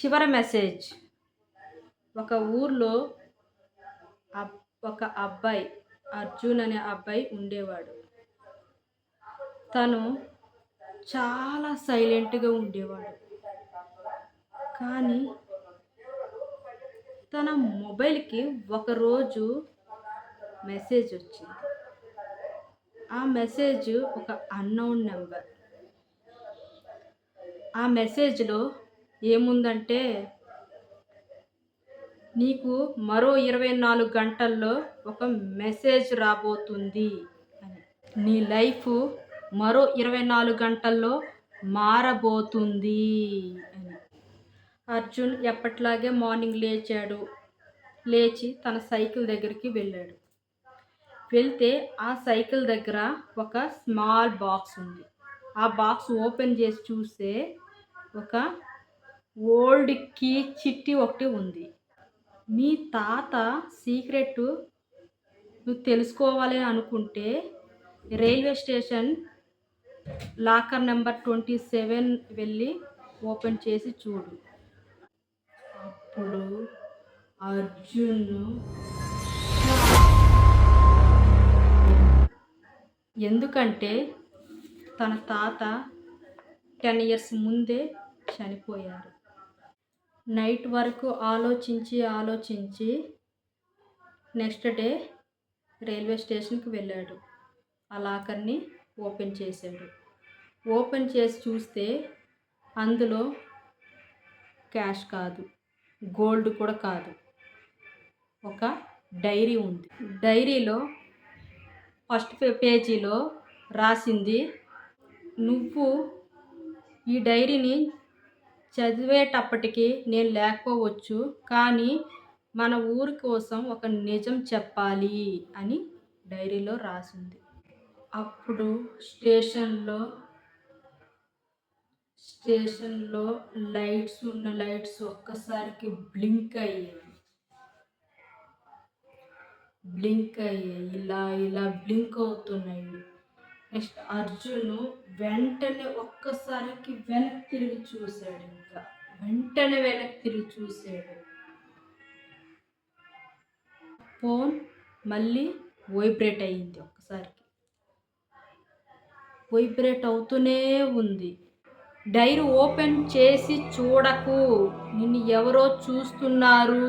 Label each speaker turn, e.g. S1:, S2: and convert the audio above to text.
S1: చివరి మెసేజ్. ఒక ఊర్లో ఒక అబ్బాయి, అర్జున్ అనే అబ్బాయి ఉండేవాడు. తను చాలా సైలెంట్గా ఉండేవాడు. కానీ తన మొబైల్కి ఒకరోజు మెసేజ్ వచ్చింది. ఆ మెసేజ్ ఒక అన్నోన్ నెంబర్. ఆ మెసేజ్లో ఏముందంటే, నీకు మరో 24 గంటల్లో ఒక మెసేజ్ రాబోతుంది అని. నీ లైఫ్ మరో 24 గంటల్లో మారబోతుంది అని. అర్జున్ ఎప్పట్లాగే మార్నింగ్ లేచి తన సైకిల్ దగ్గరికి వెళ్ళాడు. వెళ్తే ఆ సైకిల్ దగ్గర ఒక స్మాల్ బాక్స్ ఉంది. ఆ బాక్స్ ఓపెన్ చేసి చూస్తే ఒక ఓల్డ్ కీ చిట్టి ఒకటి ఉంది. మీ తాత సీక్రెట్ నువ్వు తెలుసుకోవాలి అనుకుంటే రైల్వే స్టేషన్ లాకర్ నెంబర్ 27 వెళ్ళి ఓపెన్ చేసి చూడు. అప్పుడు అర్జున్ ఎందుకంటే తన తాత 10 ఇయర్స్ ముందే చనిపోయారు. నైట్ వరకు ఆలోచించి నెక్స్ట్ డే రైల్వే స్టేషన్కి వెళ్ళాడు. ఆ లాకర్ని ఓపెన్ చేశాడు. ఓపెన్ చేసి చూస్తే అందులో క్యాష్ కాదు, గోల్డ్ కూడా కాదు, ఒక డైరీ ఉంది. డైరీలో ఫస్ట్ పేజీలో రాసింది, నువ్వు ఈ డైరీని చదివేటప్పటికి నేను లేకపోవచ్చు, కానీ మన ఊరి కోసం ఒక నిజం చెప్పాలి అని డైరీలో రాసింది. అప్పుడు స్టేషన్లో లైట్స్ ఒక్కసారికి బ్లింక్ అయ్యాయి. ఇలా బ్లింక్ అవుతున్నాయి. నెక్స్ట్ అర్జున్ వెంటనే ఒక్కసారికి వెనక్కి తిరిగి చూశాడు. ఫోన్ మళ్ళీ వైబ్రేట్ అయ్యింది. ఒక్కసారికి వైబ్రేట్ అవుతూనే ఉంది. డైరీ ఓపెన్ చేసి చూడకు, నిన్ను ఎవరో చూస్తున్నారు